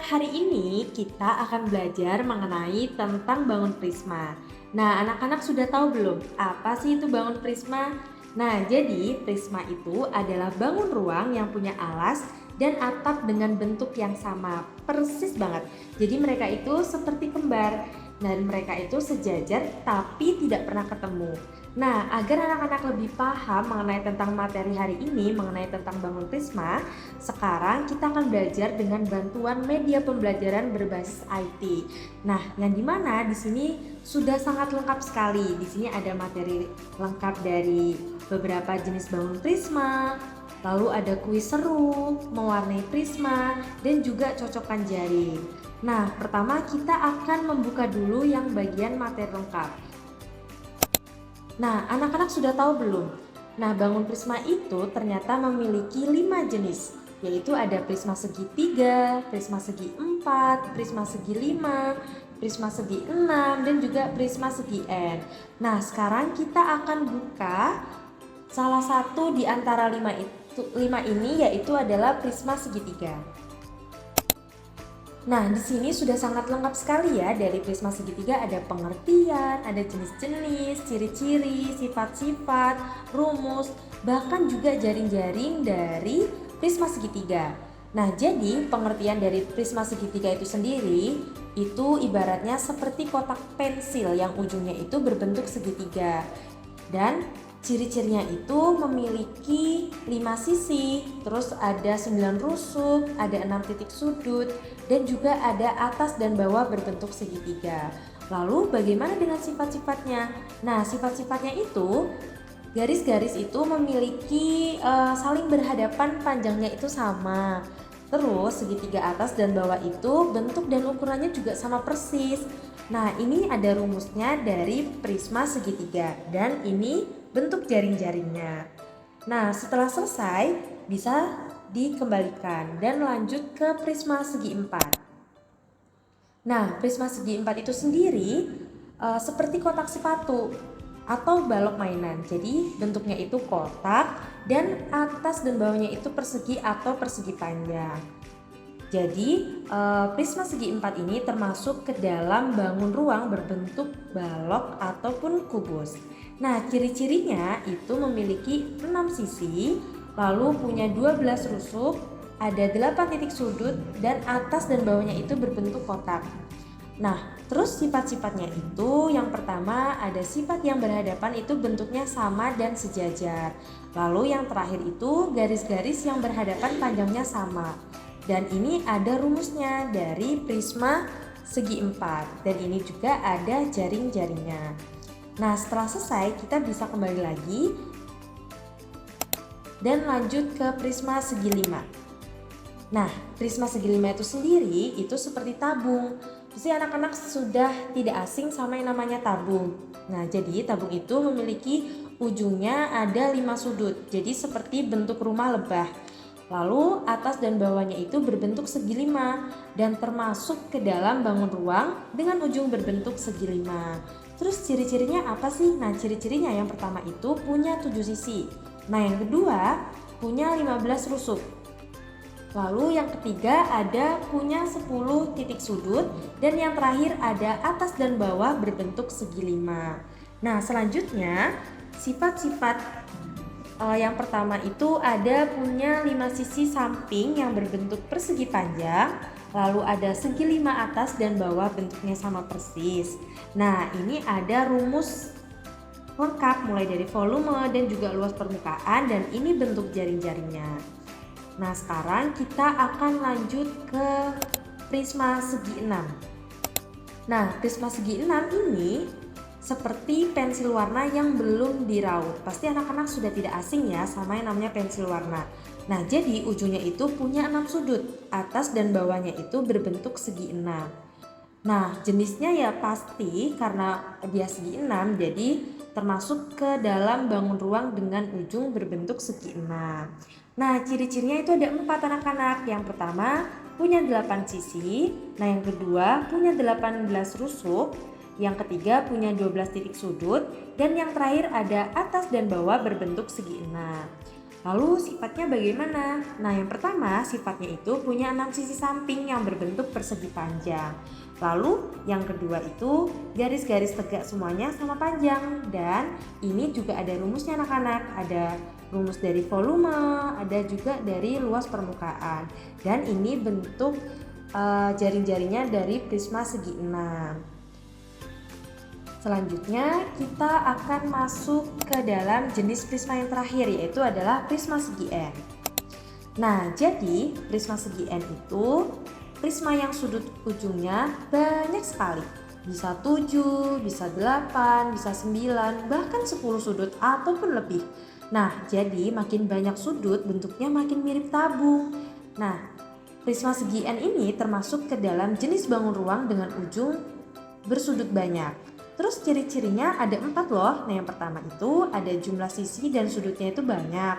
hari ini kita akan belajar mengenai tentang bangun prisma. Nah, anak-anak sudah tahu belum apa sih itu bangun prisma? Nah, jadi prisma itu adalah bangun ruang yang punya alas dan atap dengan bentuk yang sama, persis banget. Jadi mereka itu seperti kembar dan mereka itu sejajar tapi tidak pernah ketemu. Nah, agar anak-anak lebih paham mengenai tentang materi hari ini, mengenai tentang bangun prisma, sekarang kita akan belajar dengan bantuan media pembelajaran berbasis IT. Nah, yang dimana di sini sudah sangat lengkap sekali. Di sini ada materi lengkap dari beberapa jenis bangun prisma, lalu ada kuis seru, mewarnai prisma, dan juga cocokan jaring. Nah, pertama kita akan membuka dulu yang bagian materi lengkap. Nah, anak-anak sudah tahu belum? Nah, bangun prisma itu ternyata memiliki 5 jenis, yaitu ada prisma segi 3, prisma segi 4, prisma segi 5, prisma segi 6, dan juga prisma segi N. Nah, sekarang kita akan buka salah satu di antara 5 ini, yaitu adalah prisma segitiga. Nah, di sini sudah sangat lengkap sekali ya. Dari prisma segitiga ada pengertian, ada jenis-jenis, ciri-ciri, sifat-sifat, rumus, bahkan juga jaring-jaring dari prisma segitiga. Nah, jadi pengertian dari prisma segitiga itu sendiri itu ibaratnya seperti kotak pensil yang ujungnya itu berbentuk segitiga. Dan ciri-cirinya itu memiliki 5 sisi, terus ada 9 rusuk, ada 6 titik sudut, dan juga ada atas dan bawah berbentuk segitiga. Lalu bagaimana dengan sifat-sifatnya? Nah, sifat-sifatnya itu garis-garis itu memiliki saling berhadapan, panjangnya itu sama. Terus segitiga atas dan bawah itu bentuk dan ukurannya juga sama persis. Nah, ini ada rumusnya dari prisma segitiga dan ini bentuk jaring-jaringnya. Nah, setelah selesai bisa dikembalikan dan lanjut ke prisma segi 4. Nah, prisma segi 4 itu sendiri seperti kotak sepatu atau balok mainan. Jadi bentuknya itu kotak dan atas dan bawahnya itu persegi atau persegi panjang. Jadi prisma segi 4 ini termasuk ke dalam bangun ruang berbentuk balok ataupun kubus. Nah, ciri-cirinya itu memiliki 6 sisi, lalu punya 12 rusuk, ada 8 titik sudut, dan atas dan bawahnya itu berbentuk kotak. Nah, terus sifat-sifatnya itu yang pertama ada sifat yang berhadapan itu bentuknya sama dan sejajar. Lalu yang terakhir itu garis-garis yang berhadapan panjangnya sama. Dan ini ada rumusnya dari prisma segi 4 dan ini juga ada jaring-jaringnya. Nah, setelah selesai kita bisa kembali lagi dan lanjut ke prisma segi 5. Nah, prisma segi 5 itu sendiri itu seperti tabung. Pasti anak-anak sudah tidak asing sama yang namanya tabung. Nah, jadi tabung itu memiliki ujungnya ada 5 sudut. Jadi seperti bentuk rumah lebah. Lalu atas dan bawahnya itu berbentuk segi 5 dan termasuk ke dalam bangun ruang dengan ujung berbentuk segi 5. Terus ciri-cirinya apa sih? Nah, ciri-cirinya yang pertama itu punya 7 sisi. Nah, yang kedua punya 15 rusuk. Lalu yang ketiga ada punya 10 titik sudut dan yang terakhir ada atas dan bawah berbentuk segi 5. Nah, selanjutnya sifat-sifat yang pertama itu ada punya 5 sisi samping yang berbentuk persegi panjang, lalu ada segi 5 atas dan bawah bentuknya sama persis. Nah, ini ada rumus lengkap mulai dari volume dan juga luas permukaan dan ini bentuk jaring-jaringnya. Nah, sekarang kita akan lanjut ke prisma segi 6. Nah, prisma segi 6 ini seperti pensil warna yang belum diraut. Pasti anak-anak sudah tidak asing ya sama yang namanya pensil warna. Nah, jadi ujungnya itu punya 6 sudut. Atas dan bawahnya itu berbentuk segi 6. Nah, jenisnya ya pasti karena dia segi 6 jadi termasuk ke dalam bangun ruang dengan ujung berbentuk segi 6. Nah, ciri-cirinya itu ada 4 anak-anak. Yang pertama punya 8 sisi. Nah, yang kedua punya 18 rusuk. Yang ketiga punya 12 titik sudut dan yang terakhir ada atas dan bawah berbentuk segi 6. Lalu sifatnya bagaimana? Nah, yang pertama sifatnya itu punya 6 sisi samping yang berbentuk persegi panjang. Lalu yang kedua itu garis-garis tegak semuanya sama panjang, dan ini juga ada rumusnya anak-anak. Ada rumus dari volume, ada juga dari luas permukaan, dan ini bentuk jaring-jaringnya dari prisma segi 6. Selanjutnya kita akan masuk ke dalam jenis prisma yang terakhir, yaitu adalah prisma segi N. Nah, jadi prisma segi N itu prisma yang sudut ujungnya banyak sekali. Bisa 7, bisa 8, bisa 9, bahkan 10 sudut ataupun lebih. Nah, jadi makin banyak sudut bentuknya makin mirip tabung. Nah, prisma segi N ini termasuk ke dalam jenis bangun ruang dengan ujung bersudut banyak. Terus ciri-cirinya ada 4 loh. Nah, yang pertama itu ada jumlah sisi dan sudutnya itu banyak.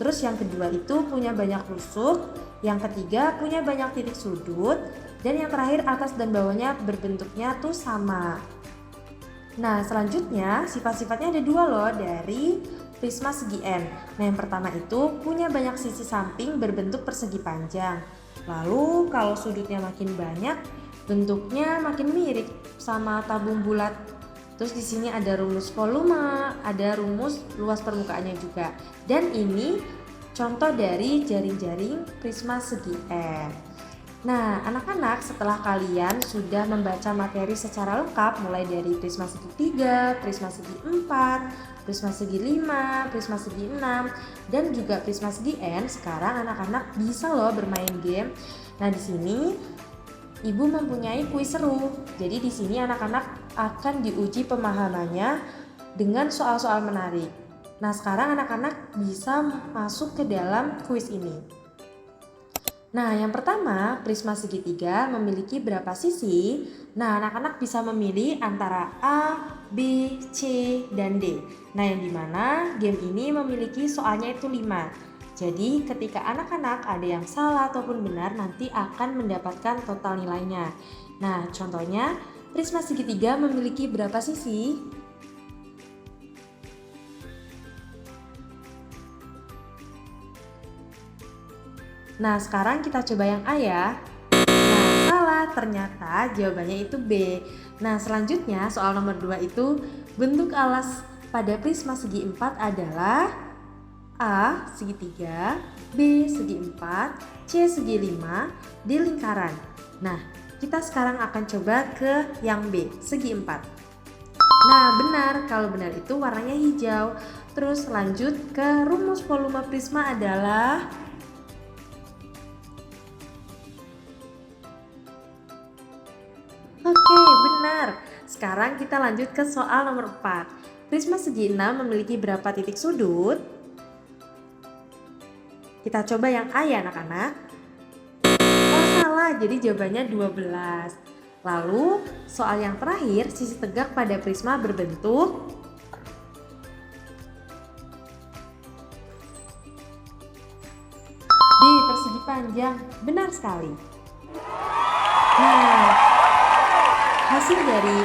Terus yang kedua itu punya banyak rusuk, yang ketiga punya banyak titik sudut, dan yang terakhir atas dan bawahnya berbentuknya tuh sama. Nah, selanjutnya sifat-sifatnya ada 2 loh dari prisma segi N. Nah, yang pertama itu punya banyak sisi samping berbentuk persegi panjang. Lalu kalau sudutnya makin banyak, bentuknya makin mirip sama tabung bulat. Terus di sini ada rumus volume, ada rumus luas permukaannya juga. Dan ini contoh dari jaring-jaring prisma segi N. Nah, anak-anak, setelah kalian sudah membaca materi secara lengkap mulai dari prisma segi 3, prisma segi 4, prisma segi 5, prisma segi 6, dan juga prisma segi N, sekarang anak-anak bisa loh bermain game. Nah, di sini Ibu mempunyai kuis seru. Jadi di sini anak-anak akan diuji pemahamannya dengan soal-soal menarik. Nah, sekarang anak-anak bisa masuk ke dalam kuis ini. Nah, yang pertama, prisma segitiga memiliki berapa sisi? Nah, anak-anak bisa memilih antara A, B, C, dan D. Nah, yang dimana game ini memiliki soalnya itu 5. Jadi ketika anak-anak ada yang salah ataupun benar, nanti akan mendapatkan total nilainya. Nah, contohnya prisma segitiga memiliki berapa sisi? Nah, sekarang kita coba yang A ya. Nah, salah, ternyata jawabannya itu B. Nah, selanjutnya soal nomor 2 itu bentuk alas pada prisma segi 4 adalah A segitiga, B segi 4, C segi 5, D lingkaran. Nah, kita sekarang akan coba ke yang B, segi 4. Nah, benar, kalau benar itu warnanya hijau. Terus lanjut ke rumus volume prisma adalah Oke, benar. Sekarang kita lanjut ke soal nomor 4. Prisma segi 6 memiliki berapa titik sudut? Kita coba yang A ya anak-anak. Oh, salah, jadi jawabannya 12. Lalu soal yang terakhir, sisi tegak pada prisma berbentuk D, persegi panjang. Benar sekali. Nah, hasil dari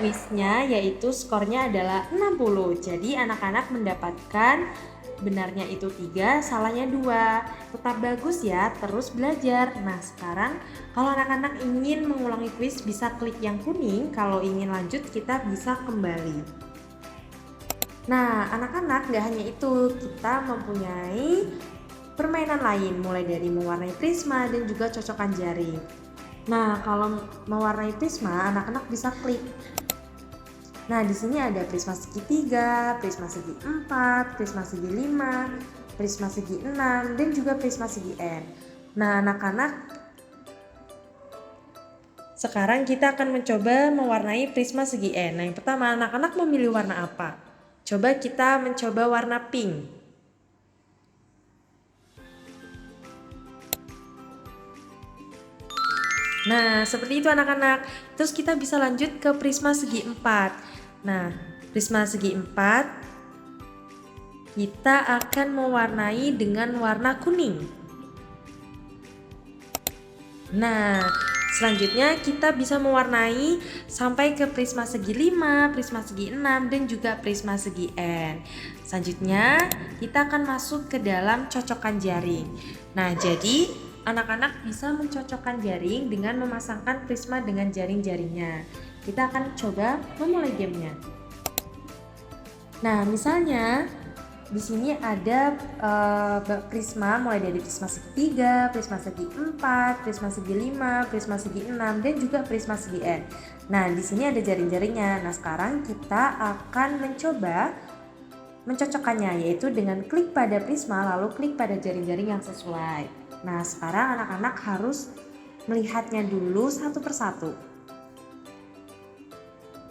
kuisnya yaitu skornya adalah 60. Jadi anak-anak mendapatkan benarnya itu 3, salahnya 2. Tetap bagus ya, terus belajar. Nah, sekarang kalau anak-anak ingin mengulangi kuis bisa klik yang kuning. Kalau ingin lanjut kita bisa kembali. Nah, anak-anak gak hanya itu, kita mempunyai permainan lain mulai dari mewarnai prisma dan juga cocokan jaring. Nah, kalau mewarnai prisma, anak-anak bisa klik. Nah, di sini ada prisma segi 3, prisma segi 4, prisma segi 5, prisma segi 6, dan juga prisma segi N. Nah, anak-anak, sekarang kita akan mencoba mewarnai prisma segi N. Nah, yang pertama, anak-anak memilih warna apa? Coba kita mencoba warna pink. Nah, seperti itu anak-anak. Terus kita bisa lanjut ke prisma segi 4. Nah, prisma segi 4 kita akan mewarnai dengan warna kuning. Nah, Selanjutnya kita bisa mewarnai sampai ke prisma segi 5, prisma segi 6, dan juga prisma segi N. Selanjutnya kita akan masuk ke dalam cocokan jaring. Nah, jadi anak-anak bisa mencocokkan jaring dengan memasangkan prisma dengan jaring-jaringnya. Kita akan coba memulai gamenya. Nah, misalnya di sini ada prisma mulai dari prisma segi 3, prisma segi 4, prisma segi 5, prisma segi 6, dan juga prisma segi N. Nah, di sini ada jaring-jaringnya. Nah, sekarang kita akan mencoba mencocokkannya, yaitu dengan klik pada prisma lalu klik pada jaring-jaring yang sesuai. Nah, sekarang anak-anak harus melihatnya dulu satu persatu.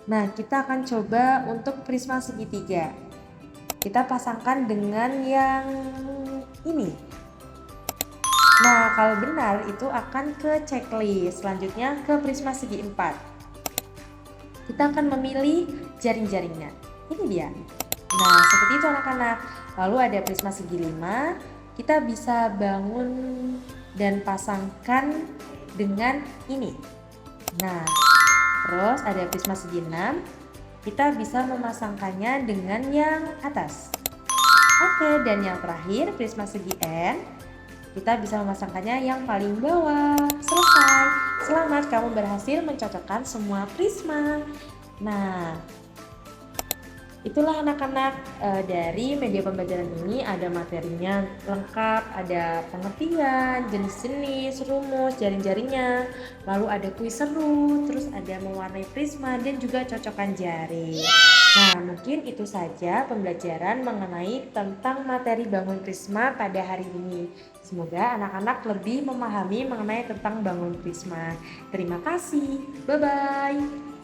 Nah, kita akan coba untuk prisma segitiga. Kita pasangkan dengan yang ini. Nah, kalau benar itu akan ke checklist. Selanjutnya ke prisma segi 4. Kita akan memilih jaring-jaringnya. Ini dia. Nah, seperti itu anak-anak. Lalu ada prisma segi 5. Kita bisa bangun dan pasangkan dengan ini. Nah, terus ada prisma segi 6. Kita bisa memasangkannya dengan yang atas. Oke, dan yang terakhir prisma segi N, kita bisa memasangkannya yang paling bawah. Selesai. Selamat, kamu berhasil mencocokkan semua prisma. Nah, itulah anak-anak, dari media pembelajaran ini ada materinya lengkap, ada pengertian, jenis-jenis, rumus, jaring-jaringnya, lalu ada kuis seru, terus ada mewarnai prisma dan juga cocokan jaring. Nah, mungkin itu saja pembelajaran mengenai tentang materi bangun prisma pada hari ini. Semoga anak-anak lebih memahami mengenai tentang bangun prisma. Terima kasih. Bye-bye.